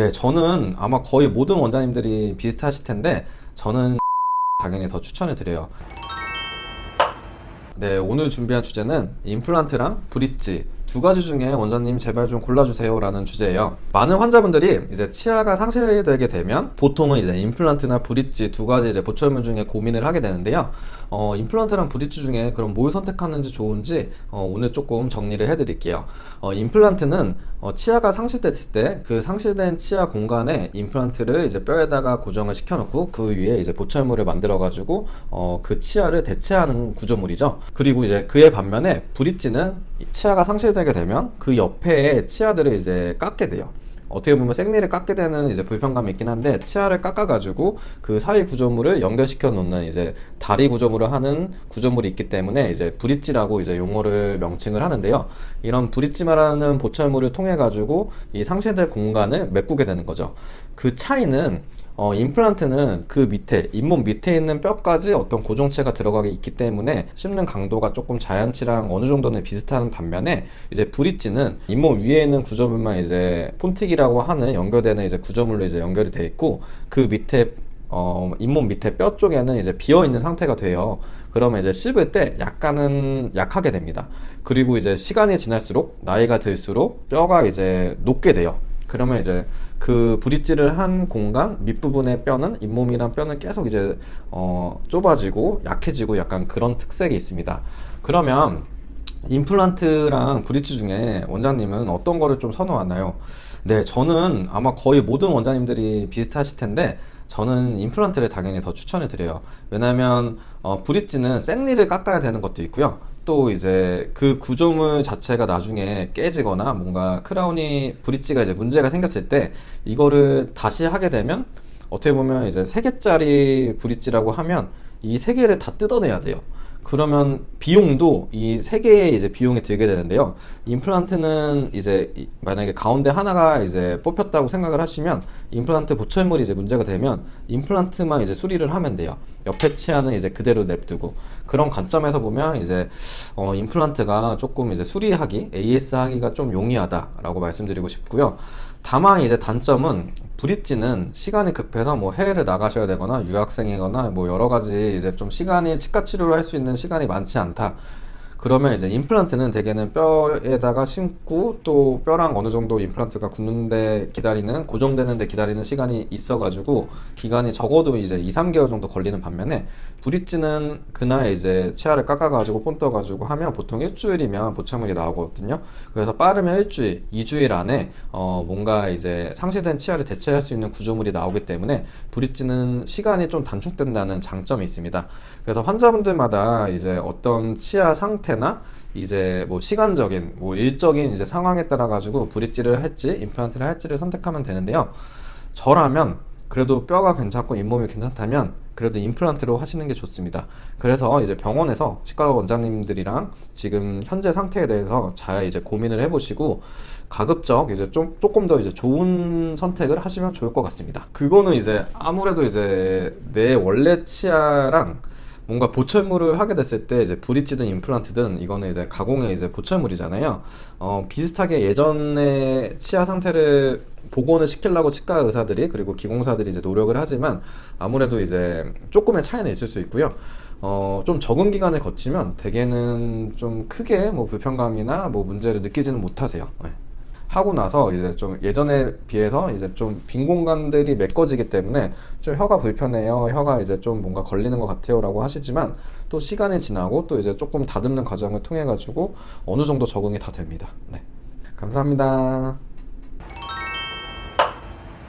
네, 저는 아마 거의 모든 원장님들이 비슷하실 텐데 저는 당연히 더 추천을 드려요. 네, 오늘 준비한 주제는 임플란트랑 브릿지 두 가지 중에 원장님 제발 좀 골라주세요 라는 주제예요. 많은 환자분들이 이제 치아가 상실되게 되면 보통은 이제 임플란트나 브릿지 두 가지 이제 보철물 중에 고민을 하게 되는데요. 임플란트랑 브릿지 중에 그럼 뭘 선택하는지 좋은지 오늘 조금 정리를 해드릴게요. 임플란트는 치아가 상실됐을 때 그 상실된 치아 공간에 임플란트를 이제 뼈에다가 고정을 시켜놓고 그 위에 이제 보철물을 만들어가지고 그 치아를 대체하는 구조물이죠. 그리고 이제 그에 반면에 브릿지는 치아가 상실되게 되면 그 옆에 치아들을 이제 깎게 돼요. 어떻게 보면 생리를 깎게 되는 이제 불편감이 있긴 한데 치아를 깎아가지고 그 사이 구조물을 연결시켜 놓는 이제 다리 구조물을 하는 구조물이 있기 때문에 이제 브릿지라고 이제 용어를 명칭을 하는데요. 이런 브릿지 말하는 보철물을 통해 가지고 이 상실될 공간을 메꾸게 되는 거죠. 그 차이는 임플란트는 그 밑에, 잇몸 밑에 있는 뼈까지 어떤 고정체가 들어가게 있기 때문에 씹는 강도가 조금 자연치랑 어느 정도는 비슷한 반면에 이제 브릿지는 잇몸 위에 있는 구조물만 이제 폰틱이라고 하는 연결되는 이제 구조물로 이제 연결이 되어 있고 그 밑에 잇몸 밑에 뼈 쪽에는 이제 비어 있는 상태가 돼요. 그러면 이제 씹을 때 약간은 약하게 됩니다. 그리고 이제 시간이 지날수록 나이가 들수록 뼈가 이제 녹게 돼요. 그러면 이제 그 브릿지를 한 공간 밑부분의 뼈는 잇몸이란 뼈는 계속 이제 좁아지고 약해지고 약간 그런 특색이 있습니다. 그러면 임플란트랑 브릿지 중에 원장님은 어떤 거를 좀 선호하나요? 네, 저는 아마 거의 모든 원장님들이 비슷하실 텐데 저는 임플란트를 당연히 더 추천을 드려요. 왜냐면 브릿지는 생리를 깎아야 되는 것도 있고요. 또 이제 그 구조물 자체가 나중에 깨지거나 뭔가 크라운이 브릿지가 이제 문제가 생겼을 때 이거를 다시 하게 되면 어떻게 보면 이제 3개짜리 브릿지라고 하면 이 3개를 다 뜯어내야 돼요. 그러면 비용도 이 3개의 이제 비용이 들게 되는데요. 임플란트는 이제 만약에 가운데 하나가 이제 뽑혔다고 생각을 하시면 임플란트 보철물이 이제 문제가 되면 임플란트만 이제 수리를 하면 돼요. 옆에 치아는 이제 그대로 냅두고 그런 관점에서 보면 이제 임플란트가 조금 이제 수리하기, AS 하기가 좀 용이하다라고 말씀드리고 싶고요. 다만 이제 단점은 브릿지는 시간이 급해서 뭐 해외를 나가셔야 되거나 유학생이거나 뭐 여러 가지 이제 좀 시간이 치과 치료를 할 수 있는 시간이 많지 않다. 그러면 이제 임플란트는 대개는 뼈에다가 심고 또 뼈랑 어느 정도 임플란트가 굳는데 기다리는 고정되는데 기다리는 시간이 있어가지고 기간이 적어도 이제 2-3개월 정도 걸리는 반면에 브릿지는 그날 이제 치아를 깎아가지고 본 떠가지고 하면 보통 일주일이면 보철물이 나오거든요. 그래서 빠르면 일주일, 2주일 안에 뭔가 이제 상실된 치아를 대체할 수 있는 구조물이 나오기 때문에 브릿지는 시간이 좀 단축된다는 장점이 있습니다. 그래서 환자분들마다 이제 어떤 치아 상태나 이제 뭐 시간적인 뭐 일적인 이제 상황에 따라 가지고 브릿지를 할지 임플란트를 할지를 선택하면 되는데요. 저라면 그래도 뼈가 괜찮고 잇몸이 괜찮다면 그래도 임플란트로 하시는 게 좋습니다. 그래서 이제 병원에서 치과 원장님들이랑 지금 현재 상태에 대해서 잘 이제 고민을 해보시고 가급적 이제 조금 더 이제 좋은 선택을 하시면 좋을 것 같습니다. 그거는 이제 아무래도 이제 내 원래 치아랑 뭔가 보철물을 하게 됐을 때 이제 브릿지든 임플란트든 이거는 이제 가공의 이제 보철물이잖아요. 비슷하게 예전에 치아 상태를 복원을 시키려고 치과 의사들이 그리고 기공사들이 이제 노력을 하지만 아무래도 이제 조금의 차이는 있을 수 있고요. 좀 적은 기간을 거치면 대개는 좀 크게 뭐 불편감이나 뭐 문제를 느끼지는 못하세요. 네. 하고 나서 이제 좀 예전에 비해서 이제 좀 빈 공간들이 메꿔지기 때문에 좀 혀가 불편해요. 혀가 이제 좀 뭔가 걸리는 것 같아요. 라고 하시지만 또 시간이 지나고 또 이제 조금 다듬는 과정을 통해 가지고 어느 정도 적응이 다 됩니다. 네. 감사합니다.